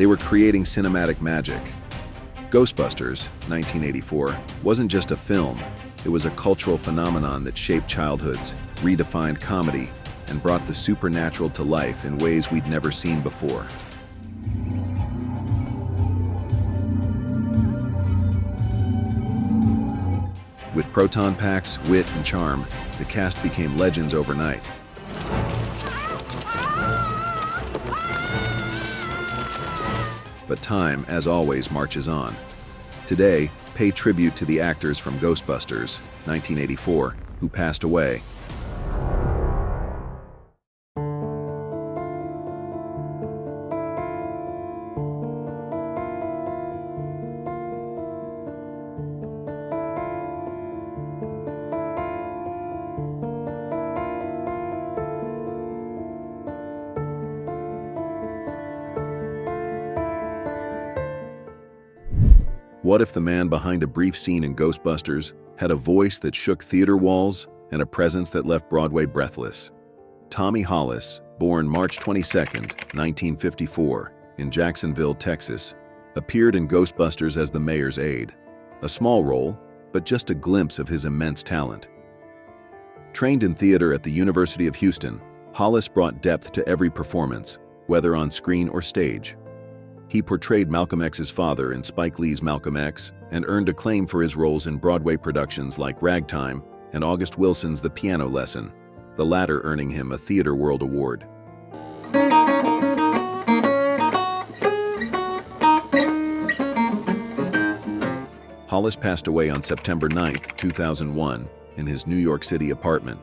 They were creating cinematic magic. Ghostbusters, 1984, wasn't just a film. It was a cultural phenomenon that shaped childhoods, redefined comedy, and brought the supernatural to life in ways we'd never seen before. With proton packs, wit, and charm, the cast became legends overnight. But time, as always, marches on. Today, pay tribute to the actors from Ghostbusters, 1984, who passed away. What if the man behind a brief scene in Ghostbusters had a voice that shook theater walls and a presence that left Broadway breathless? Tommy Hollis, born March 22, 1954, in Jacksonville, Texas, appeared in Ghostbusters as the mayor's aide. A small role, but just a glimpse of his immense talent. Trained in theater at the University of Houston, Hollis brought depth to every performance, whether on screen or stage. He portrayed Malcolm X's father in Spike Lee's Malcolm X and earned acclaim for his roles in Broadway productions like Ragtime and August Wilson's The Piano Lesson, the latter earning him a Theatre World Award. Hollis passed away on September 9, 2001, in his New York City apartment,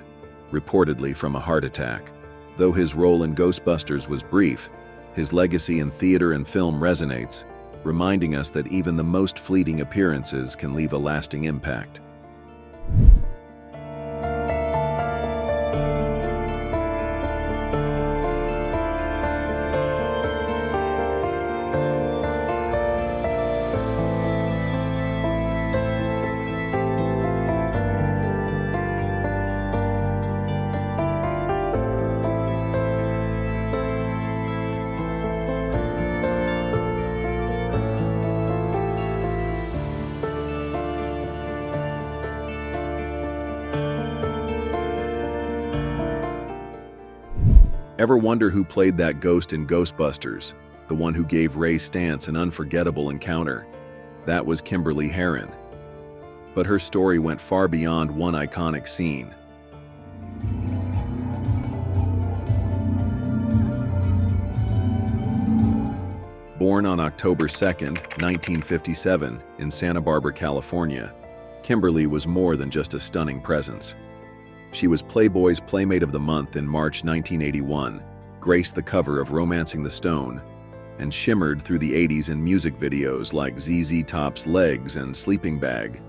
reportedly from a heart attack. Though his role in Ghostbusters was brief, his legacy in theater and film resonates, reminding us that even the most fleeting appearances can leave a lasting impact. Ever wonder who played that ghost in Ghostbusters, the one who gave Ray Stantz an unforgettable encounter? That was Kimberly Herron. But her story went far beyond one iconic scene. Born on October 2, 1957, in Santa Barbara, California, Kimberly was more than just a stunning presence. She was Playboy's Playmate of the Month in March 1981, graced the cover of Romancing the Stone, and shimmered through the 80s in music videos like ZZ Top's Legs and Sleeping Bag.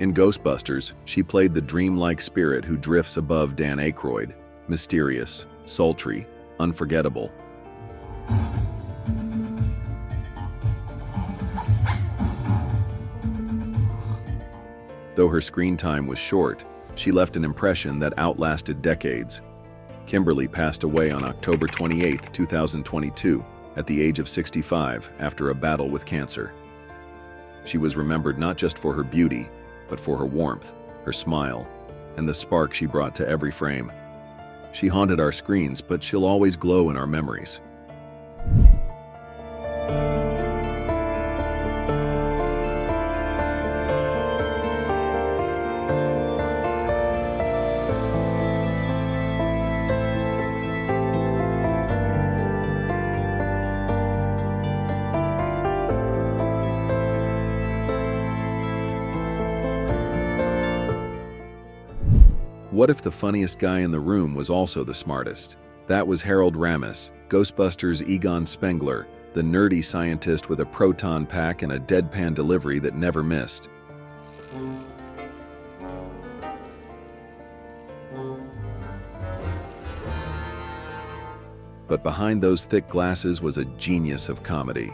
In Ghostbusters, she played the dreamlike spirit who drifts above Dan Aykroyd, mysterious, sultry, unforgettable. Though her screen time was short, she left an impression that outlasted decades. Kimberly passed away on October 28, 2022, at the age of 65 after a battle with cancer. She was remembered not just for her beauty, but for her warmth, her smile, and the spark she brought to every frame. She haunted our screens, but she'll always glow in our memories. What if the funniest guy in the room was also the smartest? That was Harold Ramis, Ghostbusters' Egon Spengler, the nerdy scientist with a proton pack and a deadpan delivery that never missed. But behind those thick glasses was a genius of comedy.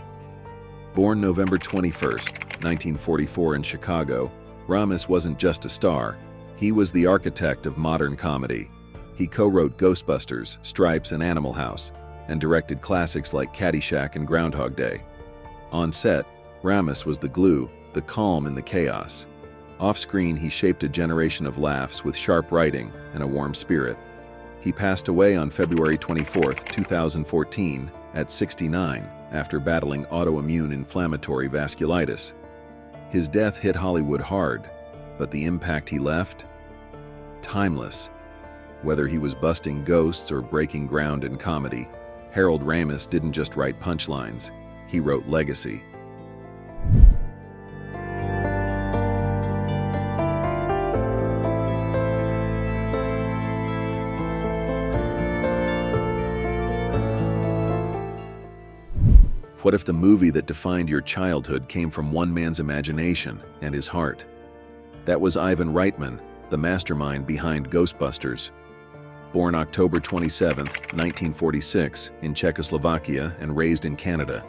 Born November 21, 1944 in Chicago, Ramis wasn't just a star. He was the architect of modern comedy. He co-wrote Ghostbusters, Stripes, and Animal House, and directed classics like Caddyshack and Groundhog Day. On set, Ramis was the glue, the calm in the chaos. Off-screen, he shaped a generation of laughs with sharp writing and a warm spirit. He passed away on February 24, 2014, at 69, after battling autoimmune inflammatory vasculitis. His death hit Hollywood hard, but the impact he left? Timeless. Whether he was busting ghosts or breaking ground in comedy, Harold Ramis didn't just write punchlines, he wrote legacy. What if the movie that defined your childhood came from one man's imagination and his heart? That was Ivan Reitman, the mastermind behind Ghostbusters. Born October 27, 1946, in Czechoslovakia and raised in Canada,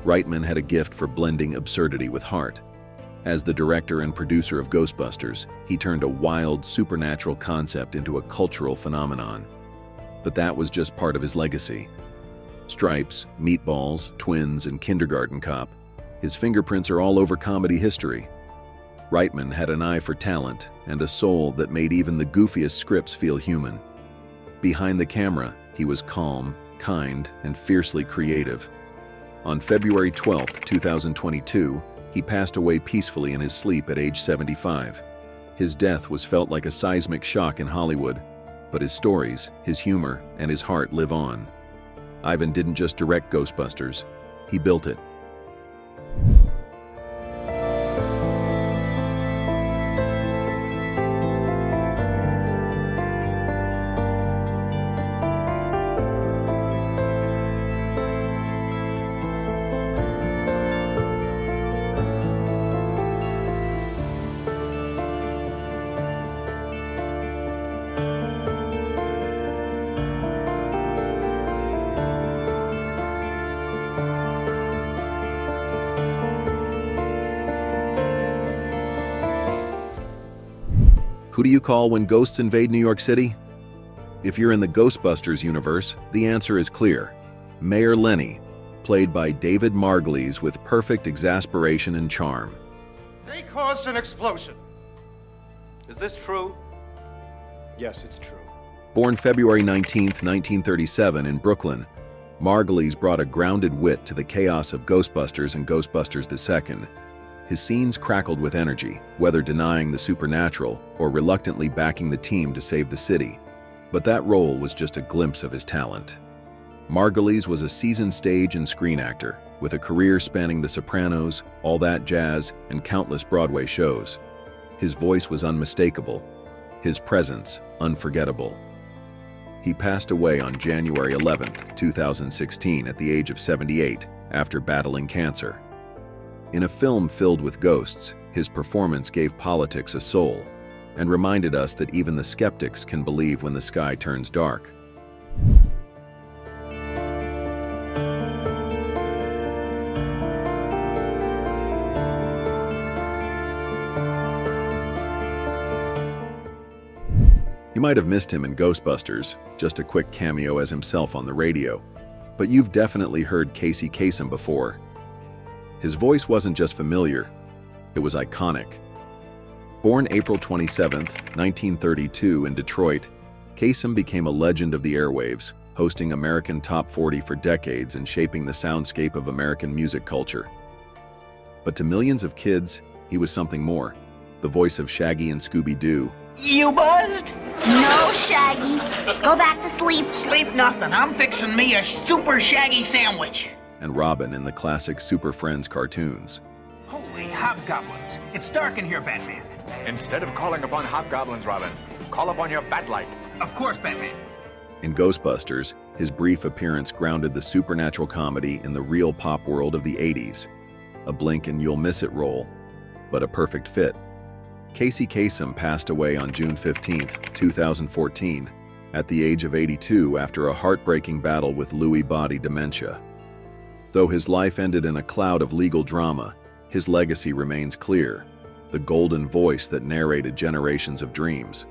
Reitman had a gift for blending absurdity with heart. As the director and producer of Ghostbusters, he turned a wild, supernatural concept into a cultural phenomenon. But that was just part of his legacy. Stripes, Meatballs, Twins, and Kindergarten Cop, his fingerprints are all over comedy history. Reitman had an eye for talent and a soul that made even the goofiest scripts feel human. Behind the camera, he was calm, kind, and fiercely creative. On February 12, 2022, he passed away peacefully in his sleep at age 75. His death was felt like a seismic shock in Hollywood, but his stories, his humor, and his heart live on. Ivan didn't just direct Ghostbusters, he built it. Who do you call when ghosts invade New York City? If you're in the Ghostbusters universe, the answer is clear. Mayor Lenny, played by David Margulies with perfect exasperation and charm. They caused an explosion. Is this true? Yes, it's true. Born February 19, 1937 in Brooklyn, Margulies brought a grounded wit to the chaos of Ghostbusters and Ghostbusters II. His scenes crackled with energy, whether denying the supernatural or reluctantly backing the team to save the city. But that role was just a glimpse of his talent. Margulies was a seasoned stage and screen actor, with a career spanning The Sopranos, All That Jazz, and countless Broadway shows. His voice was unmistakable, his presence unforgettable. He passed away on January 11, 2016 at the age of 78 after battling cancer. In a film filled with ghosts, his performance gave politics a soul and reminded us that even the skeptics can believe when the sky turns dark. You might have missed him in Ghostbusters, just a quick cameo as himself on the radio, but you've definitely heard Casey Kasem before. His voice wasn't just familiar, it was iconic. Born April 27, 1932 in Detroit, Kasem became a legend of the airwaves, hosting American Top 40 for decades and shaping the soundscape of American music culture. But to millions of kids, he was something more, the voice of Shaggy and Scooby-Doo. You buzzed? No, Shaggy. Go back to sleep. Sleep nothing. I'm fixing me a super Shaggy sandwich. And Robin in the classic Super Friends cartoons. Holy hobgoblins. It's dark in here, Batman. Instead of calling upon hobgoblins, Robin, call upon your Batlight. Of course, Batman. In Ghostbusters, his brief appearance grounded the supernatural comedy in the real pop world of the 80s. A blink and you'll miss it role, but a perfect fit. Casey Kasem passed away on June 15, 2014, at the age of 82 after a heartbreaking battle with Lewy body dementia. Though his life ended in a cloud of legal drama, his legacy remains clear, the golden voice that narrated generations of dreams.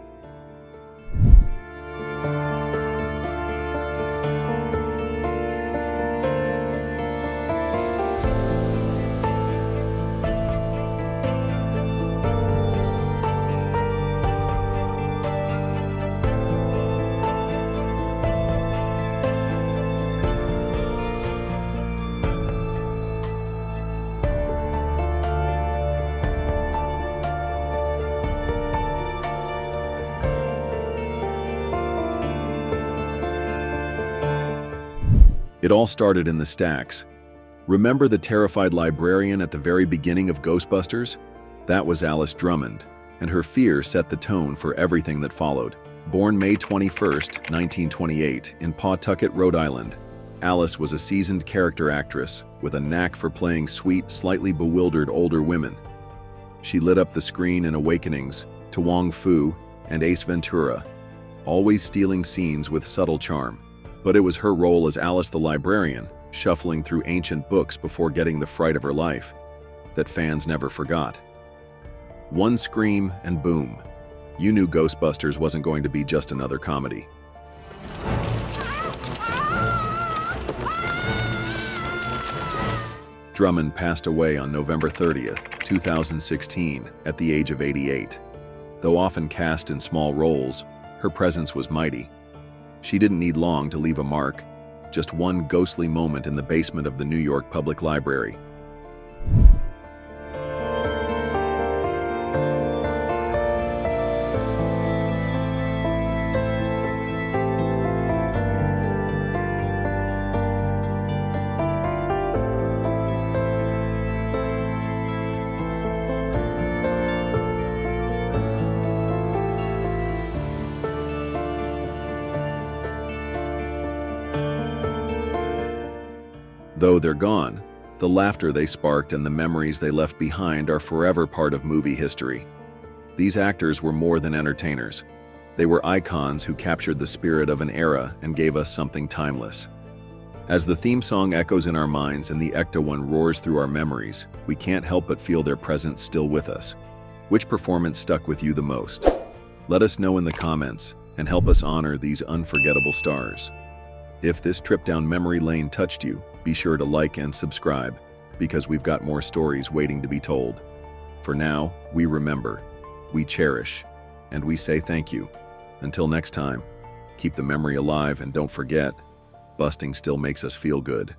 It all started in the stacks. Remember the terrified librarian at the very beginning of Ghostbusters? That was Alice Drummond, and her fear set the tone for everything that followed. Born May 21st, 1928, in Pawtucket, Rhode Island, Alice was a seasoned character actress with a knack for playing sweet, slightly bewildered older women. She lit up the screen in Awakenings, To Wong Fu, and Ace Ventura, always stealing scenes with subtle charm. But it was her role as Alice the librarian, shuffling through ancient books before getting the fright of her life, that fans never forgot. One scream and boom, you knew Ghostbusters wasn't going to be just another comedy. Drummond passed away on November 30th, 2016, at the age of 88. Though often cast in small roles, her presence was mighty. She didn't need long to leave a mark, just one ghostly moment in the basement of the New York Public Library. Though they're gone, the laughter they sparked and the memories they left behind are forever part of movie history. These actors were more than entertainers. They were icons who captured the spirit of an era and gave us something timeless. As the theme song echoes in our minds and the Ecto-1 roars through our memories, we can't help but feel their presence still with us. Which performance stuck with you the most? Let us know in the comments and help us honor these unforgettable stars. If this trip down memory lane touched you, be sure to like and subscribe, because we've got more stories waiting to be told. For now, we remember, we cherish, and we say thank you. Until next time, keep the memory alive and don't forget, busting still makes us feel good.